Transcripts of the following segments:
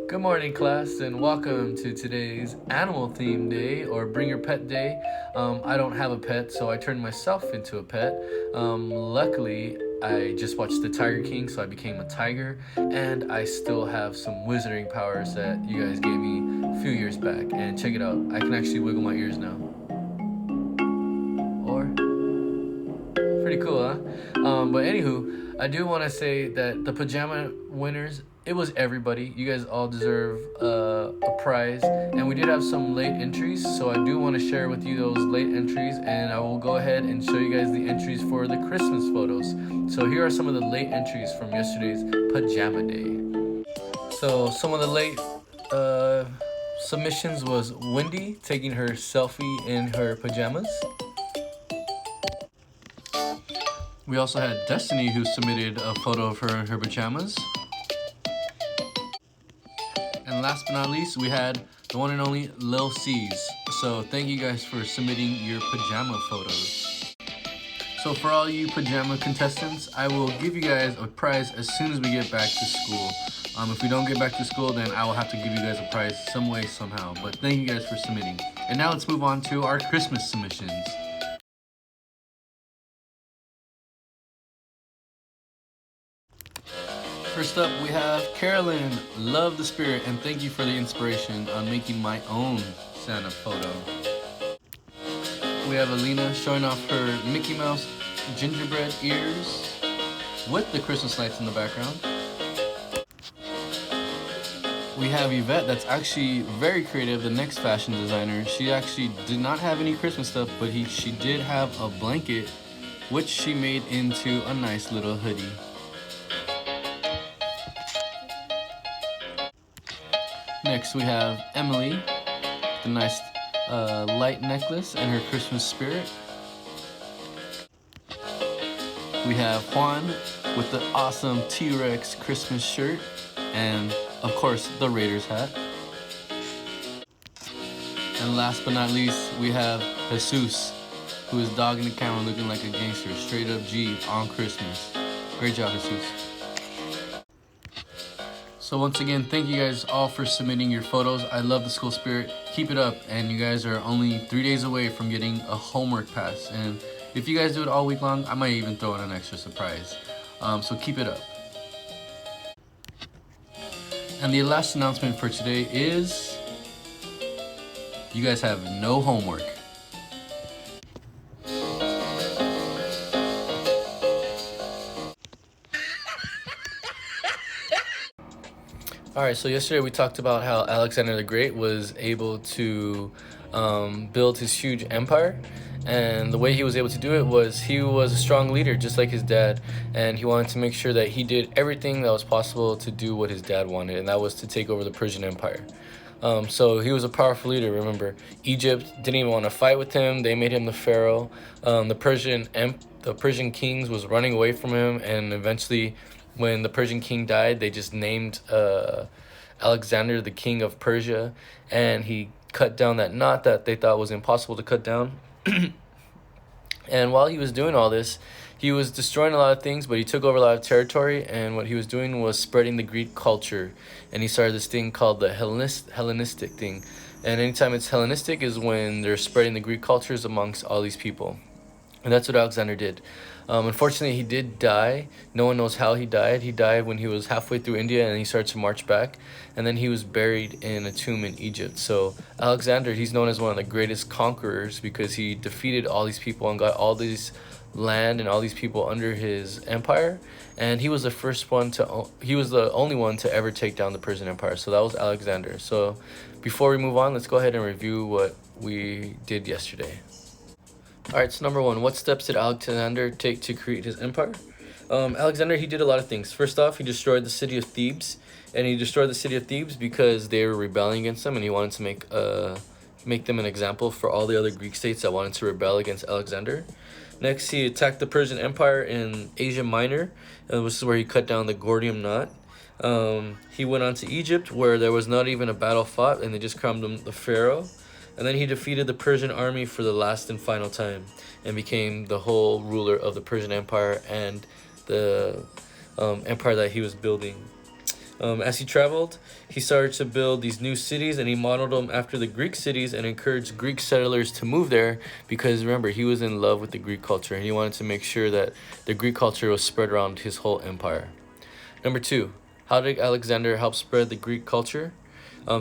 Good morning, class, and welcome to today's animal theme day or bring your pet day. I don't have a pet, so I turned myself into a pet. Luckily, I just watched The Tiger King, so I became a tiger, and I still have some wizarding powers that you guys gave me a few years back. And check it out, I can actually wiggle my ears now. Or pretty cool, huh? But anywho, I do want to say that the pajama winners, it was everybody. You guys all deserve a prize, and we did have some late entries, so I do want to share with you those late entries, and I will go ahead and show you guys the entries for the Christmas photos. So here are some of the late entries from yesterday's pajama day. So some of the late uh, submissions was Wendy taking her selfie in her pajamas. We also had Destiny, who submitted a photo of her in her pajamas. And last but not least, we had the one and only Lil C's. So thank you guys for submitting your pajama photos. So for all you pajama contestants, I will give you guys a prize as soon as we get back to school. If we don't get back to school, then I will have to give you guys a prize some way, somehow. But thank you guys for submitting. And now let's move on to our Christmas submissions. First up, we have Carolyn. Love the spirit and thank you for the inspiration on making my own Santa photo. We have Alina showing off her Mickey Mouse gingerbread ears with the Christmas lights in the background. We have Yvette, that's actually very creative, the next fashion designer. She actually did not have any Christmas stuff, but she did have a blanket, which she made into a nice little hoodie. Next we have Emily, the nice light necklace and her Christmas spirit. We have Juan with the awesome T-Rex Christmas shirt and, of course, the Raiders hat. And last but not least, we have Jesus, who is dogging the camera looking like a gangster, straight up G on Christmas. Great job, Jesus. So once again, thank you guys all for submitting your photos. I love the school spirit. Keep it up, and you guys are only 3 days away from getting a homework pass. And if you guys do it all week long, I might even throw in an extra surprise. So keep it up. And the last announcement for today is you guys have no homework. Alright, so yesterday we talked about how Alexander the Great was able to build his huge empire, and the way he was able to do it was he was a strong leader just like his dad, and he wanted to make sure that he did everything that was possible to do what his dad wanted, and that was to take over the Persian Empire. So he was a powerful leader. Remember, Egypt didn't even want to fight with him. They made him the pharaoh. The Persian kings was running away from him, and eventually when the Persian king died, they just named Alexander the king of Persia, and he cut down that knot that they thought was impossible to cut down. And while he was doing all this, he was destroying a lot of things, but he took over a lot of territory, and what he was doing was spreading the Greek culture, and he started this thing called the Hellenistic thing. And anytime it's Hellenistic is when they're spreading the Greek cultures amongst all these people. And that's what Alexander did. Unfortunately, he did die. No one knows how he died. He died when he was halfway through India and he started to march back. And then he was buried in a tomb in Egypt. So Alexander, he's known as one of the greatest conquerors because he defeated all these people and got all these land and all these people under his empire. And he was the only one to ever take down the Persian Empire. So that was Alexander. So before we move on, let's go ahead and review what we did yesterday. Alright, so number one, what steps did Alexander take to create his empire? Alexander, he did a lot of things. First off, he destroyed the city of Thebes, and he destroyed the city of Thebes because they were rebelling against him, and he wanted to make them an example for all the other Greek states that wanted to rebel against Alexander. Next, he attacked the Persian Empire in Asia Minor, which is where he cut down the Gordian knot. He went on to Egypt, where there was not even a battle fought, and they just crowned him the pharaoh. And then he defeated the Persian army for the last and final time and became the whole ruler of the Persian Empire and the empire that he was building. As he traveled, he started to build these new cities, and he modeled them after the Greek cities and encouraged Greek settlers to move there because remember, he was in love with the Greek culture and he wanted to make sure that the Greek culture was spread around his whole empire. Number two, how did Alexander help spread the Greek culture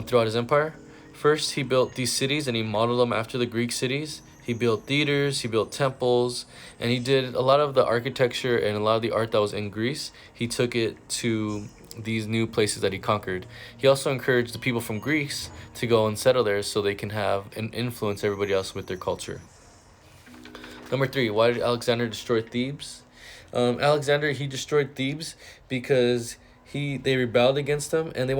throughout his empire? First, he built these cities and he modeled them after the Greek cities. He built theaters, he built temples, and he did a lot of the architecture and a lot of the art that was in Greece. He took it to these new places that he conquered. He also encouraged the people from Greece to go and settle there so they can have and influence everybody else with their culture. Number three, why did Alexander destroy Thebes? Alexander, he destroyed Thebes because they rebelled against him, and he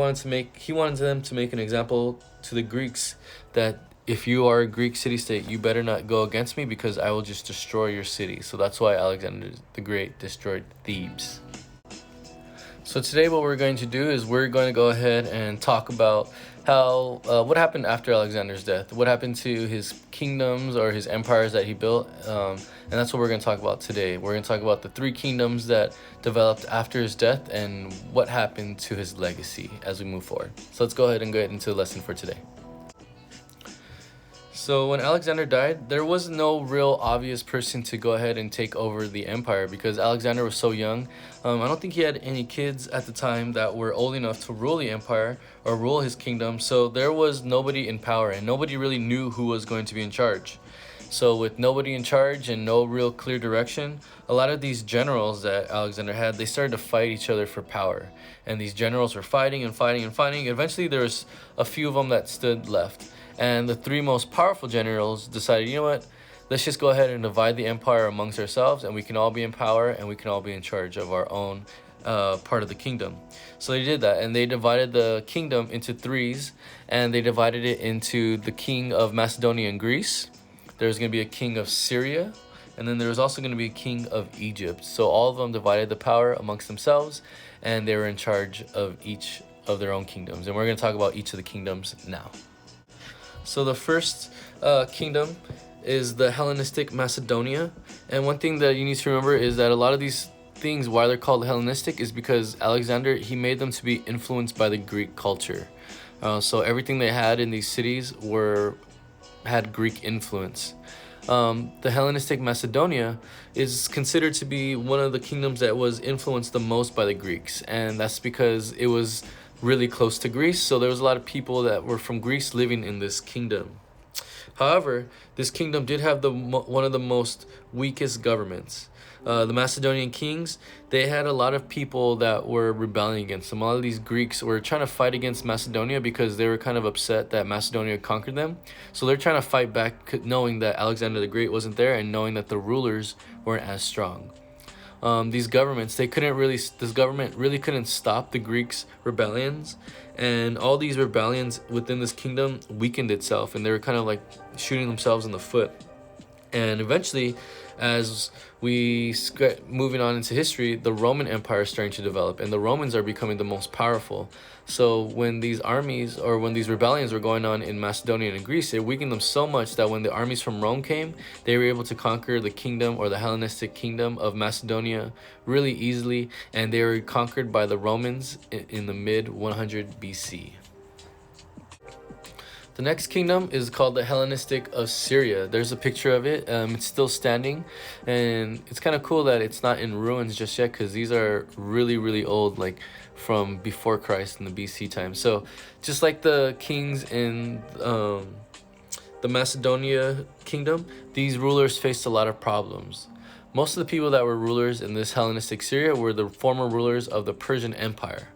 wanted them to make an example to the Greeks that if you are a Greek city state, you better not go against me because I will just destroy your city. So that's why Alexander the Great destroyed Thebes. So today what we're going to do is we're going to go ahead and talk about how what happened after Alexander's death, what happened to his kingdoms or his empires that he built, and that's what we're going to talk about today. We're going to talk about the 3 kingdoms that developed after his death and what happened to his legacy as we move forward. So let's go ahead and get into the lesson for today. So when Alexander died, there was no real obvious person to go ahead and take over the empire because Alexander was so young. I don't think he had any kids at the time that were old enough to rule the empire or rule his kingdom. So there was nobody in power and nobody really knew who was going to be in charge. So with nobody in charge and no real clear direction, a lot of these generals that Alexander had, they started to fight each other for power. And these generals were fighting and fighting and fighting. Eventually there was a few of them that stood left. And the 3 most powerful generals decided, you know what, let's just go ahead and divide the empire amongst ourselves and we can all be in power and we can all be in charge of our own part of the kingdom. So they did that and they divided the kingdom into 3s and they divided it into the king of Macedonia and Greece. There's going to be a king of Syria and then there was also going to be a king of Egypt. So all of them divided the power amongst themselves and they were in charge of each of their own kingdoms. And we're going to talk about each of the kingdoms now. So the first kingdom is the Hellenistic Macedonia. And one thing that you need to remember is that a lot of these things, why they're called Hellenistic, is because Alexander, he made them to be influenced by the Greek culture. So everything they had in these cities had Greek influence. The Hellenistic Macedonia is considered to be one of the kingdoms that was influenced the most by the Greeks. And that's because it was really close to Greece, so there was a lot of people that were from Greece living in this kingdom. However, this kingdom did have one of the most weakest governments. The Macedonian kings, they had a lot of people that were rebelling against them. A lot of these Greeks were trying to fight against Macedonia because they were kind of upset that Macedonia conquered them. So they're trying to fight back knowing that Alexander the Great wasn't there and knowing that the rulers weren't as strong. These governments, this government really couldn't stop the Greeks' rebellions, and all these rebellions within this kingdom weakened itself, and they were kind of like shooting themselves in the foot. And eventually, as we moving on into history, the Roman Empire is starting to develop, and the Romans are becoming the most powerful. So when these armies or when these rebellions were going on in Macedonia and Greece, it weakened them so much that when the armies from Rome came, they were able to conquer the kingdom or the Hellenistic Kingdom of Macedonia really easily, and they were conquered by the Romans in the mid 100 BC. The next kingdom is called the Hellenistic of Syria. There's a picture of it. It's still standing, and it's kind of cool that it's not in ruins just yet because these are really, really old, like from before Christ in the BC time. So just like the kings in the Macedonia kingdom, these rulers faced a lot of problems. Most of the people that were rulers in this Hellenistic Syria were the former rulers of the Persian Empire.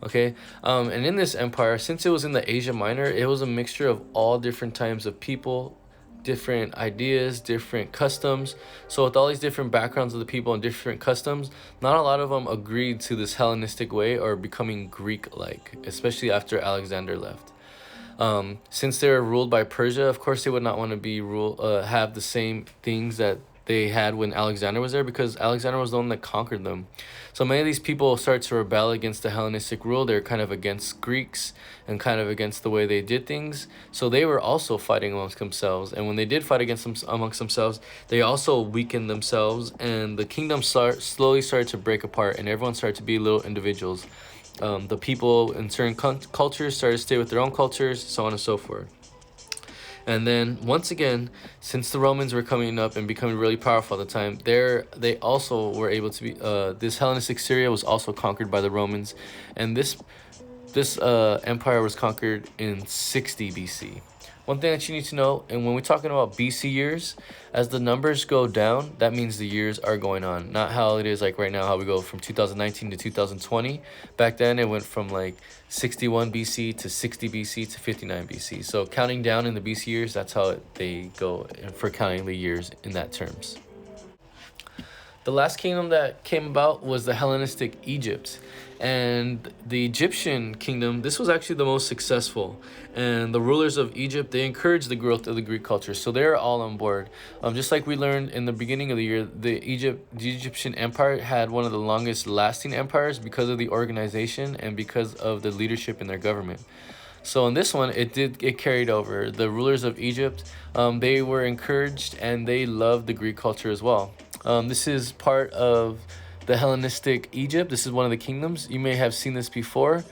Okay, and in this empire, since it was in the Asia Minor, it was a mixture of all different types of people, different ideas, different customs. So with all these different backgrounds of the people and different customs, not a lot of them agreed to this Hellenistic way or becoming Greek-like, especially after Alexander left. Since they were ruled by Persia, of course they would not want to have the same things that they had when Alexander was there, because Alexander was the one that conquered them. So many of these people started to rebel against the Hellenistic rule. They're kind of against Greeks and kind of against the way they did things. So they were also fighting amongst themselves. And when they did fight amongst themselves, they also weakened themselves, and the kingdom slowly started to break apart, and everyone started to be little individuals. The people in certain cultures started to stay with their own cultures, so on and so forth. And then once again, since the Romans were coming up and becoming really powerful at the time, they also were able to be. This Hellenistic Syria was also conquered by the Romans, and this empire was conquered in 60 BC. One thing that you need to know, and when we're talking about BC years, as the numbers go down, that means the years are going on. Not how it is like right now, how we go from 2019 to 2020. Back then, it went from like 61 BC to 60 BC to 59 BC. So counting down in the BC years, that's how they go for counting the years in that terms. The last kingdom that came about was the Hellenistic Egypt. And the Egyptian kingdom, this was actually the most successful. And the rulers of Egypt, they encouraged the growth of the Greek culture. So they're all on board. Just like we learned in the beginning of the year, the Egyptian empire had one of the longest lasting empires because of the organization and because of the leadership in their government. So in this one, it carried over. The rulers of Egypt, they were encouraged and they loved the Greek culture as well. This is part of the Hellenistic Egypt. This is one of the kingdoms. You may have seen this before.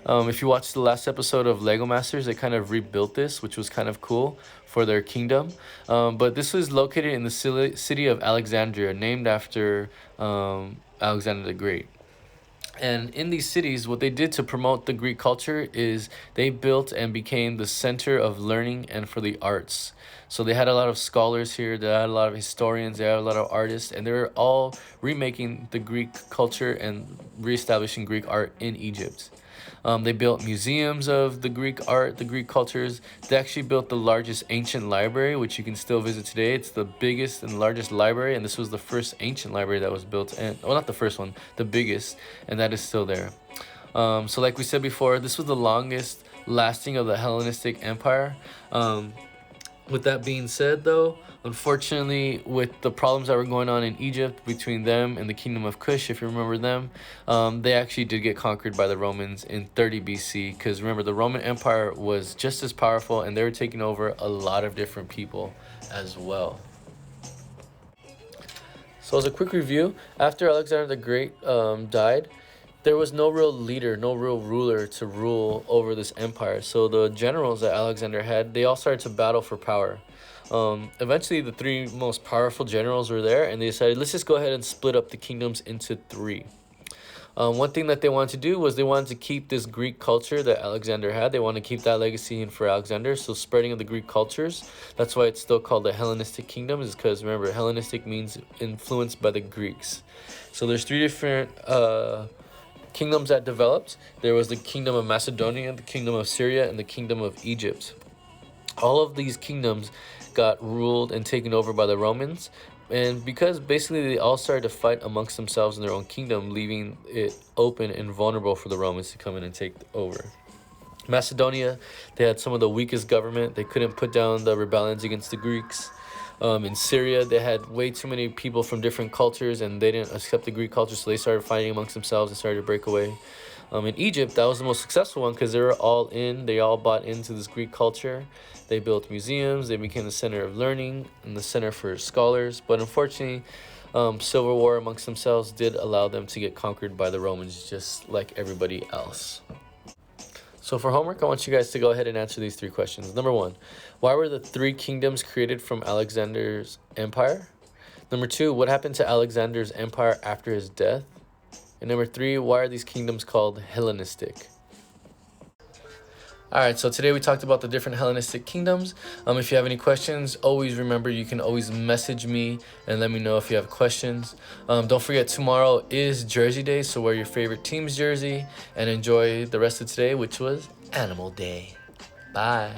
If you watched the last episode of Lego Masters, they kind of rebuilt this, which was kind of cool for their kingdom. But this was located in the city of Alexandria, named after Alexander the Great. And in these cities, what they did to promote the Greek culture is they built and became the center of learning and for the arts. So they had a lot of scholars here, they had a lot of historians, they had a lot of artists, and they were all remaking the Greek culture and reestablishing Greek art in Egypt. They built museums of the Greek art, the Greek cultures. They actually built the largest ancient library, which you can still visit today. It's the biggest and largest library, and this was the first ancient library that was built. And well, not the first one, the biggest, and that is still there. So like we said before, this was the longest lasting of the Hellenistic Empire. With that being said, though, unfortunately, with the problems that were going on in Egypt between them and the Kingdom of Kush, if you remember them, they actually did get conquered by the Romans in 30 BC. Because remember, the Roman Empire was just as powerful, and they were taking over a lot of different people as well. So as a quick review, after Alexander the Great died, there was no real leader, no real ruler to rule over this empire. So the generals that Alexander had, they all started to battle for power. Eventually, the three most powerful generals were there, and they decided, let's just go ahead and split up the kingdoms into three. One thing that they wanted to do was they wanted to keep this Greek culture that Alexander had. They wanted to keep that legacy in for Alexander. So spreading of the Greek cultures, that's why it's still called the Hellenistic Kingdoms, is because remember, Hellenistic means influenced by the Greeks. So there's three different kingdoms that developed. There was the kingdom of Macedonia, the kingdom of Syria, and the kingdom of Egypt. All of these kingdoms got ruled and taken over by the Romans, and because basically they all started to fight amongst themselves in their own kingdom, leaving it open and vulnerable for the Romans to come in and take over. Macedonia, they had some of the weakest government. They couldn't put down the rebellions against the Greeks. In Syria, they had way too many people from different cultures, and they didn't accept the Greek culture, so they started fighting amongst themselves and started to break away. In Egypt, that was the most successful one because they were all in. They all bought into this Greek culture. They built museums. They became the center of learning and the center for scholars. But unfortunately, civil war amongst themselves did allow them to get conquered by the Romans, just like everybody else. So for homework, I want you guys to go ahead and answer these three questions. Number one, why were the three kingdoms created from Alexander's empire? Number two, what happened to Alexander's empire after his death? And number three, why are these kingdoms called Hellenistic? Alright, so today we talked about the different Hellenistic kingdoms. If you have any questions, always remember you can always message me and let me know if you have questions. Don't forget, tomorrow is Jersey Day, so wear your favorite team's jersey and enjoy the rest of today, which was Animal Day. Bye.